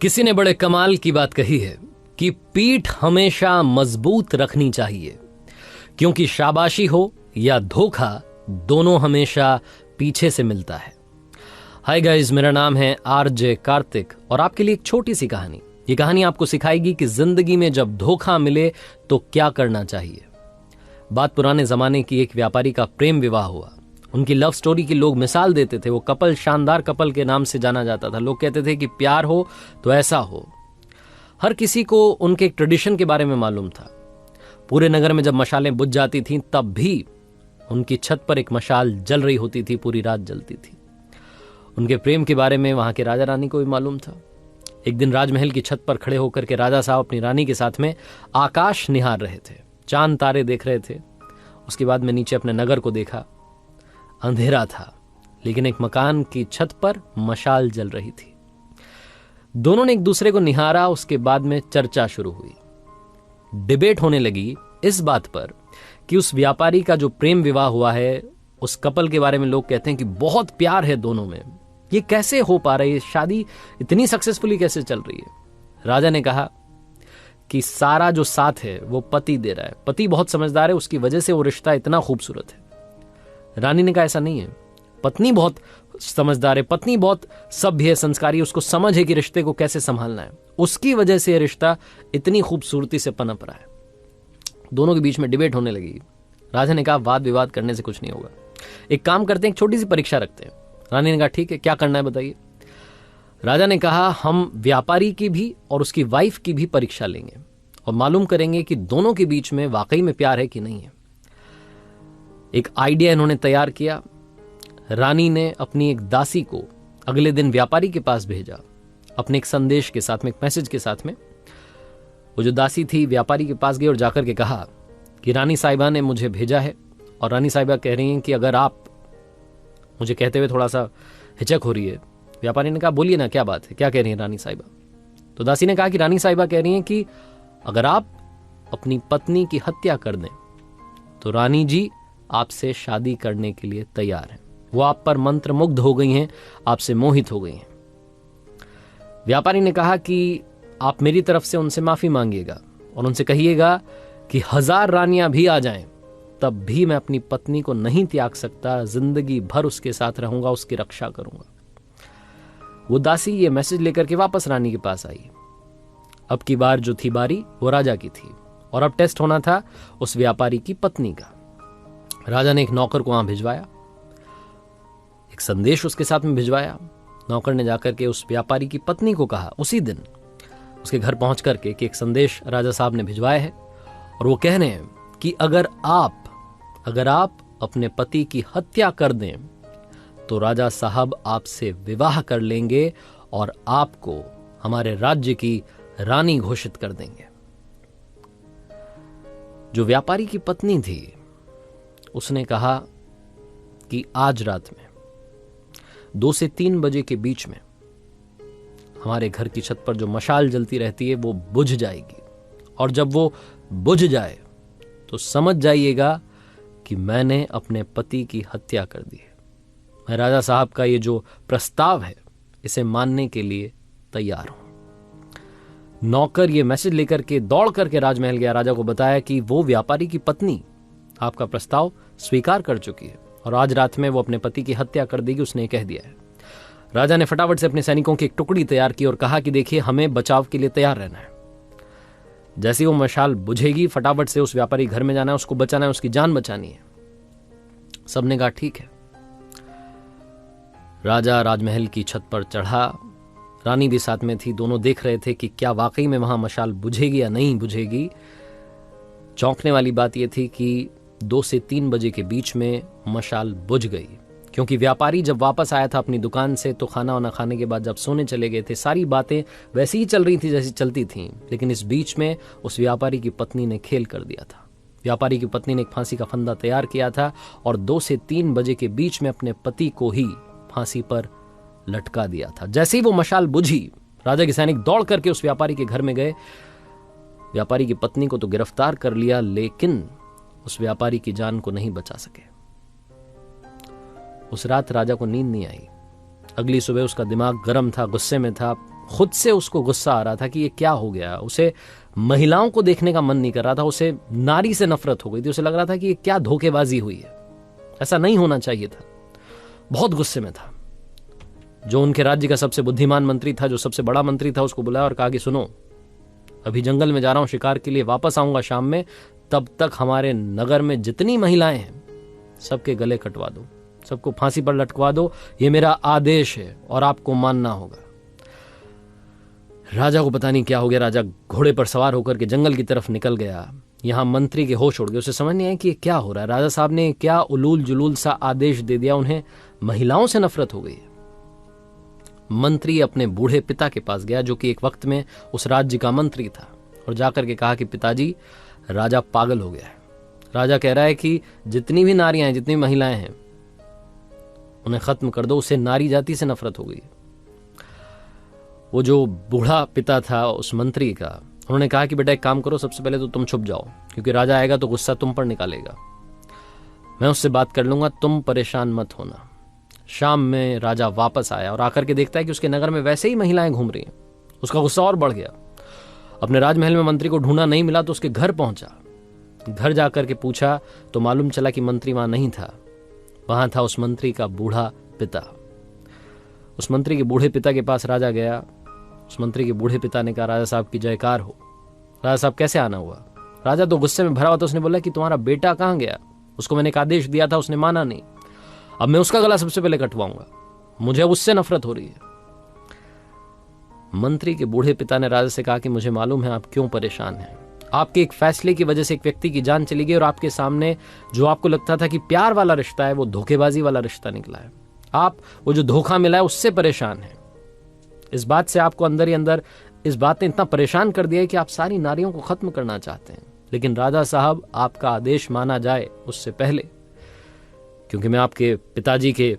किसी ने बड़े कमाल की बात कही है कि पीठ हमेशा मजबूत रखनी चाहिए, क्योंकि शाबाशी हो या धोखा दोनों हमेशा पीछे से मिलता है। हाय गाइस, मेरा नाम है आरजे कार्तिक और आपके लिए एक छोटी सी कहानी। ये कहानी आपको सिखाएगी कि जिंदगी में जब धोखा मिले तो क्या करना चाहिए। बात पुराने जमाने की एक व्यापारी का प्रेम विवाह हुआ। उनकी लव स्टोरी की लोग मिसाल देते थे। वो कपल शानदार कपल के नाम से जाना जाता था। लोग कहते थे कि प्यार हो तो ऐसा हो। हर किसी को उनके एक ट्रेडिशन के बारे में मालूम था। पूरे नगर में जब मशालें बुझ जाती थीं तब भी उनकी छत पर एक मशाल जल रही होती थी, पूरी रात जलती थी। उनके प्रेम के बारे में वहां के राजा रानी को भी मालूम था। एक दिन राजमहल की छत पर खड़े होकर के राजा साहब अपनी रानी के साथ में आकाश निहार रहे थे, चांद तारे देख रहे थे। उसके बाद में नीचे अपने नगर को देखा। अंधेरा था, लेकिन एक मकान की छत पर मशाल जल रही थी। दोनों ने एक दूसरे को निहारा। उसके बाद में चर्चा शुरू हुई। डिबेट होने लगी इस बात पर कि उस व्यापारी का जो प्रेम विवाह हुआ है, उस कपल के बारे में लोग कहते हैं कि बहुत प्यार है दोनों में। ये कैसे हो पा रही है? शादी इतनी सक्सेसफुली कैसे चल रही है? राजा ने कहा कि सारा जो साथ है वो पति दे रहा है। पति बहुत समझदार है, उसकी वजह से वो रिश्ता इतना खूबसूरत है। रानी ने कहा ऐसा नहीं है, पत्नी बहुत समझदार है, पत्नी बहुत सभ्य है, संस्कारी है, उसको समझ है कि रिश्ते को कैसे संभालना है, उसकी वजह से रिश्ता इतनी खूबसूरती से पनप रहा है। दोनों के बीच में डिबेट होने लगी। राजा ने कहा वाद विवाद करने से कुछ नहीं होगा, एक काम करते हैं, एक छोटी सी परीक्षा रखते हैं। रानी ने कहा ठीक है, क्या करना है बताइए। राजा ने कहा हम व्यापारी की भी और उसकी वाइफ की भी परीक्षा लेंगे और मालूम करेंगे कि दोनों के बीच में वाकई में प्यार है कि नहीं है। एक आइडिया इन्होंने तैयार किया। रानी ने अपनी एक दासी को अगले दिन व्यापारी के पास भेजा, अपने एक संदेश के साथ में, एक मैसेज के साथ में। वो जो दासी थी व्यापारी के पास गई और जाकर के कहा कि रानी साहिबा ने मुझे भेजा है और रानी साहिबा कह रही हैं कि अगर आप, मुझे कहते हुए थोड़ा सा हिचक हो रही है। व्यापारी ने कहा बोलिए ना, क्या बात है, क्या कह रही है रानी साहिबा? तो दासी ने कहा कि रानी साहिबा कह रही हैं कि अगर आप अपनी पत्नी की हत्या कर दें तो रानी जी आपसे शादी करने के लिए तैयार हैं। वो आप पर मंत्र मुग्ध हो गई हैं, आपसे मोहित हो गई हैं। व्यापारी ने कहा कि आप मेरी तरफ से उनसे माफी मांगिएगा और उनसे कहिएगा कि 1000 रानियां भी आ जाएं तब भी मैं अपनी पत्नी को नहीं त्याग सकता, जिंदगी भर उसके साथ रहूंगा, उसकी रक्षा करूंगा। वो दासी ये मैसेज लेकर के वापस रानी के पास आई। अब की बार जो थी बारी वो राजा की थी और अब टेस्ट होना था उस व्यापारी की पत्नी का। राजा ने एक नौकर को वहां भिजवाया, एक संदेश उसके साथ में भिजवाया। नौकर ने जाकर के उस व्यापारी की पत्नी को कहा उसी दिन उसके घर पहुंच करके कि एक संदेश राजा साहब ने भिजवाया है और वो कह रहे हैं कि अगर आप अपने पति की हत्या कर दें तो राजा साहब आपसे विवाह कर लेंगे और आपको हमारे राज्य की रानी घोषित कर देंगे। जो व्यापारी की पत्नी थी उसने कहा कि आज रात में 2 से 3 बजे के बीच में हमारे घर की छत पर जो मशाल जलती रहती है वो बुझ जाएगी और जब वो बुझ जाए तो समझ जाइएगा कि मैंने अपने पति की हत्या कर दी है। मैं राजा साहब का ये जो प्रस्ताव है इसे मानने के लिए तैयार हूं। नौकर ये मैसेज लेकर के दौड़ करके राजमहल गया, राजा को बताया कि वो व्यापारी की पत्नी आपका प्रस्ताव स्वीकार कर चुकी है और आज रात में वो अपने पति की हत्या कर देगी, उसने कह दिया है। राजा ने फटाफट से अपने सैनिकों की एक टुकड़ी तैयार की और कहा कि देखिए हमें बचाव के लिए तैयार रहना है। जैसे वो मशाल बुझेगी फटाफट से उस व्यापारी घर में जाना है, उसको बचाना है, उसकी जान बचानी है। सबने कहा ठीक है। राजा राजमहल की छत पर चढ़ा, रानी भी साथ में थी। दोनों देख रहे थे कि क्या वाकई में वहां मशाल बुझेगी या नहीं बुझेगी। चौंकने वाली बात यह थी कि 2 से 3 बजे के बीच में मशाल बुझ गई, क्योंकि व्यापारी जब वापस आया था अपनी दुकान से तो खाना वाना खाने के बाद जब सोने चले गए थे, सारी बातें वैसी ही चल रही थी जैसी चलती थीं। लेकिन इस बीच में उस व्यापारी की पत्नी ने खेल कर दिया था। व्यापारी की पत्नी ने एक फांसी का फंदा तैयार किया था और 2 से 3 बजे के बीच में अपने पति को ही फांसी पर लटका दिया था। जैसे ही वो मशाल बुझी, राजा के सैनिक दौड़ करके उस व्यापारी के घर में गए। व्यापारी की पत्नी को तो गिरफ्तार कर लिया, लेकिन उस व्यापारी की जान को नहीं बचा सके। उस रात राजा को नींद नहीं आई। अगली सुबह उसका दिमाग गर्म था, गुस्से में था, खुद से उसको गुस्सा आ रहा था कि ये क्या हो गया। उसे महिलाओं को देखने का मन नहीं कर रहा था, उसे नारी से नफरत हो गई थी। उसे लग रहा था कि ये क्या धोखेबाजी हुई है, ऐसा नहीं होना चाहिए था। बहुत गुस्से में था। जो उनके राज्य का सबसे बुद्धिमान मंत्री था, जो सबसे बड़ा मंत्री था, उसको बुलाया और कहा कि सुनो, अभी जंगल में जा रहा हूं शिकार के लिए, वापस आऊंगा शाम में, तब तक हमारे नगर में जितनी महिलाएं हैं सबके गले कटवा दो, सबको फांसी पर लटकवा दो, ये मेरा आदेश है और आपको मानना होगा। राजा को पता नहीं क्या हो गया। राजा घोड़े पर सवार होकर के जंगल की तरफ निकल गया। यहां मंत्री के होश उड़ गए। उसे समझ नहीं आया कि ये क्या हो रहा है। राजा साहब ने क्या उलूल जुलूल सा आदेश दे दिया। उन्हें महिलाओं से नफरत हो गई। मंत्री अपने बूढ़े पिता के पास गया, जो कि एक वक्त में उस राज्य का मंत्री था, और जाकर के कहा कि पिताजी, राजा पागल हो गया है। राजा कह रहा है कि जितनी भी नारियां हैं, जितनी महिलाएं हैं, उन्हें खत्म कर दो। उसे नारी जाति से नफरत हो गई। वो जो बूढ़ा पिता था उस मंत्री का, उन्होंने कहा कि बेटा एक काम करो, सबसे पहले तो तुम छुप जाओ, क्योंकि राजा आएगा तो गुस्सा तुम पर निकालेगा। मैं उससे बात कर लूंगा, तुम परेशान मत होना। शाम में राजा वापस आया और आकर के देखता है कि उसके नगर में वैसे ही महिलाएं घूम रही हैं। उसका गुस्सा और बढ़ गया। अपने राजमहल में मंत्री को ढूंढा, नहीं मिला तो उसके घर पहुंचा। घर जाकर के पूछा तो मालूम चला कि मंत्री वहां नहीं था। वहां था उस मंत्री का बूढ़ा पिता। उस मंत्री के बूढ़े पिता के पास राजा गया। उस मंत्री के बूढ़े पिता ने कहा, राजा साहब की जयकार हो। राजा साहब कैसे आना हुआ? राजा तो गुस्से में भरा हुआ था। उसने बोला कि तुम्हारा बेटा कहां गया? उसको मैंने एक आदेश दिया था, उसने माना नहीं। अब मैं उसका गला सबसे पहले कटवाऊंगा, मुझे उससे नफरत हो रही है। मंत्री के बूढ़े पिता ने राजा से कहा कि मुझे मालूम है आप क्यों परेशान हैं। आपके एक फैसले की वजह से एक व्यक्ति की जान चली गई, और आपके सामने जो आपको लगता था कि प्यार वाला रिश्ता है, वो धोखेबाजी वाला रिश्ता निकला है। आप वो जो धोखा मिला है उससे परेशान हैं। इस बात से आपको अंदर ही अंदर इस बात ने इतना परेशान कर दिया है कि आप सारी नारियों को खत्म करना चाहते हैं। लेकिन राजा साहब, आपका आदेश माना जाए उससे पहले, क्योंकि मैं आपके पिताजी के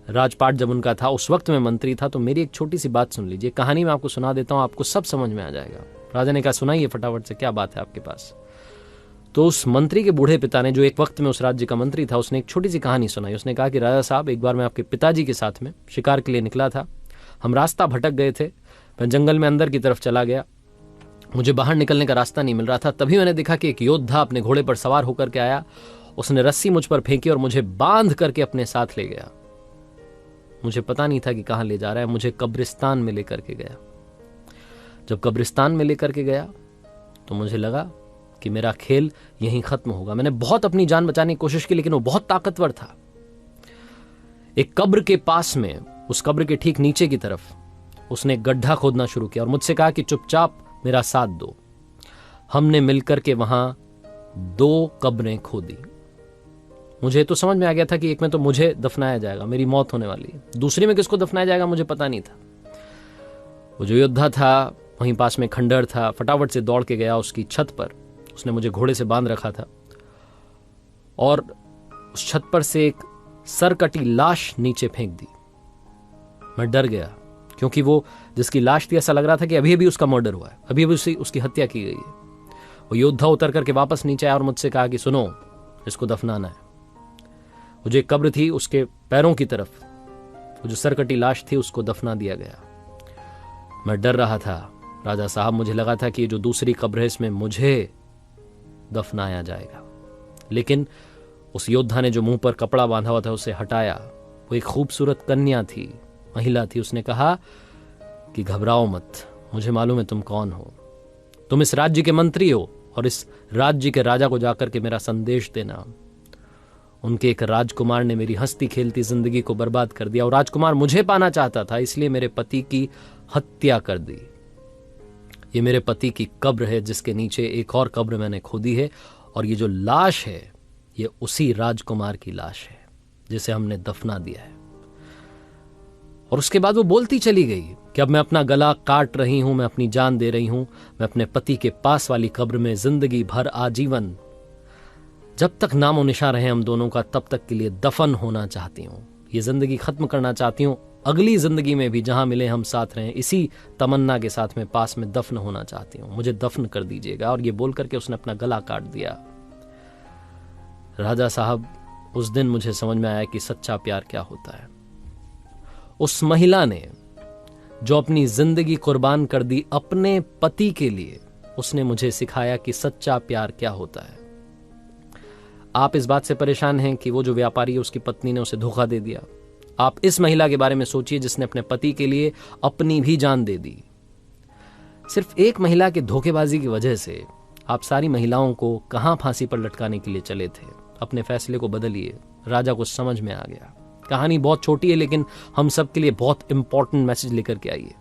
राजपाट जब उनका था उस वक्त मैं मंत्री था, तो मेरी एक छोटी सी बात सुन लीजिए। कहानी मैं आपको सुना देता हूं, आपको सब समझ में आ जाएगा। राजा ने कहा, सुनाइए फटाफट से, क्या बात है आपके पास? तो उस मंत्री के बूढ़े पिता ने, जो एक वक्त में उस राज्य का मंत्री था, उसने एक छोटी सी कहानी सुनाई। उसने कहा कि राजा साहब, एक बार मैं आपके पिताजी के साथ में शिकार के लिए निकला था। हम रास्ता भटक गए थे। मैं जंगल में अंदर की तरफ चला गया। मुझे बाहर निकलने का रास्ता नहीं मिल रहा था। तभी मैंने देखा कि एक योद्धा अपने घोड़े पर सवार होकर के आया। उसने रस्सी मुझ पर फेंकी और मुझे बांध करके अपने साथ ले गया। मुझे पता नहीं था कि कहां ले जा रहा है। मुझे कब्रिस्तान में लेकर के गया। जब कब्रिस्तान में लेकर के गया तो मुझे लगा कि मेरा खेल यहीं खत्म होगा। मैंने बहुत अपनी जान बचाने की कोशिश की, लेकिन वो बहुत ताकतवर था। एक कब्र के पास में, उस कब्र के ठीक नीचे की तरफ, उसने एक गड्ढा खोदना शुरू किया और मुझसे कहा कि चुपचाप मेरा साथ दो। हमने मिलकर के वहां 2 कब्रें खोदी। मुझे तो समझ में आ गया था कि एक में तो मुझे दफनाया जाएगा, मेरी मौत होने वाली है। दूसरी में किसको दफनाया जाएगा मुझे पता नहीं था। वो जो योद्धा था, वहीं पास में खंडहर था। फटाफट से दौड़ के गया उसकी छत पर। उसने मुझे घोड़े से बांध रखा था और उस छत पर से एक सरकटी लाश नीचे फेंक दी। मैं डर गया, क्योंकि वो जिसकी लाश थी, ऐसा लग रहा था कि अभी अभी उसका मर्डर हुआ है, अभी अभी उसकी हत्या की गई है। वो योद्धा उतर करके वापस नीचे आया और मुझसे कहा कि सुनो, इसको दफनाना है। वो जो एक कब्र थी, उसके पैरों की तरफ वो जो सरकटी लाश थी, उसको दफना दिया गया। मैं डर रहा था राजा साहब। मुझे लगा था कि जो दूसरी कब्र है, इसमें मुझे दफनाया जाएगा। लेकिन उस योद्धा ने जो मुंह पर कपड़ा बांधा हुआ था उसे हटाया। वो एक खूबसूरत कन्या थी, महिला थी। उसने कहा कि घबराओ मत, मुझे मालूम है तुम कौन हो। तुम इस राज्य के मंत्री हो और इस राज्य के राजा को जाकर के मेरा संदेश देना। उनके एक राजकुमार ने मेरी हंसती खेलती जिंदगी को बर्बाद कर दिया, और राजकुमार मुझे पाना चाहता था, इसलिए मेरे पति की हत्या कर दी। ये मेरे पति की कब्र है, जिसके नीचे एक और कब्र मैंने खोदी है, और ये जो लाश है, ये उसी राजकुमार की लाश है जिसे हमने दफना दिया है। और उसके बाद वो बोलती चली गई कि अब मैं अपना गला काट रही हूं, मैं अपनी जान दे रही हूं, मैं अपने पति के पास वाली कब्र में जिंदगी भर आजीवन, जब तक नामो निशान रहे हम दोनों का, तब तक के लिए दफन होना चाहती हूं। ये जिंदगी खत्म करना चाहती हूं। अगली जिंदगी में भी जहां मिले हम साथ रहें, इसी तमन्ना के साथ में पास में दफन होना चाहती हूं। मुझे दफन कर दीजिएगा। और ये बोल करके उसने अपना गला काट दिया। राजा साहब, उस दिन मुझे समझ में आया कि सच्चा प्यार क्या होता है। उस महिला ने जो अपनी जिंदगी कुर्बान कर दी अपने पति के लिए, उसने मुझे सिखाया कि सच्चा प्यार क्या होता है। आप इस बात से परेशान हैं कि वो जो व्यापारी है उसकी पत्नी ने उसे धोखा दे दिया। आप इस महिला के बारे में सोचिए जिसने अपने पति के लिए अपनी भी जान दे दी। सिर्फ एक महिला के धोखेबाजी की वजह से आप सारी महिलाओं को कहां फांसी पर लटकाने के लिए चले थे। अपने फैसले को बदलिए। राजा को समझ में आ गया। कहानी बहुत छोटी है लेकिन हम सब के लिए बहुत इंपॉर्टेंट मैसेज लेकर के आई है।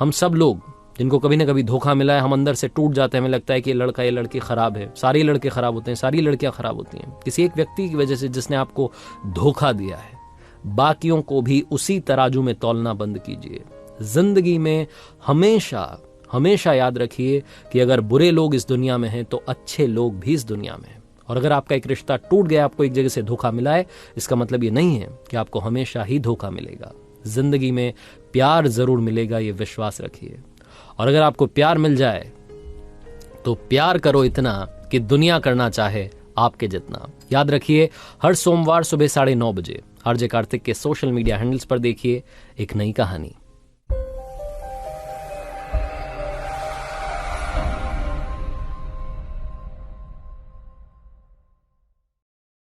हम सब लोग जिनको कभी ना कभी धोखा मिला है, हम अंदर से टूट जाते हैं। हमें लगता है कि ये लड़का ये लड़की खराब है। सारे लड़के खराब होते हैं, सारी लड़कियां खराब होती हैं। किसी एक व्यक्ति की वजह से जिसने आपको धोखा दिया है, बाकियों को भी उसी तराजू में तौलना बंद कीजिए। जिंदगी में हमेशा हमेशा याद रखिए कि अगर बुरे लोग इस दुनिया में हैं तो अच्छे लोग भी इस दुनिया में हैं। और अगर आपका एक रिश्ता टूट गया, आपको एक जगह से धोखा मिला है, इसका मतलब ये नहीं है कि आपको हमेशा ही धोखा मिलेगा। जिंदगी में प्यार जरूर मिलेगा, ये विश्वास रखिए। और अगर आपको प्यार मिल जाए तो प्यार करो इतना कि दुनिया करना चाहे आपके जितना। याद रखिए, हर सोमवार सुबह 9:30 बजे आरजे कार्तिक के सोशल मीडिया हैंडल्स पर देखिए एक नई कहानी।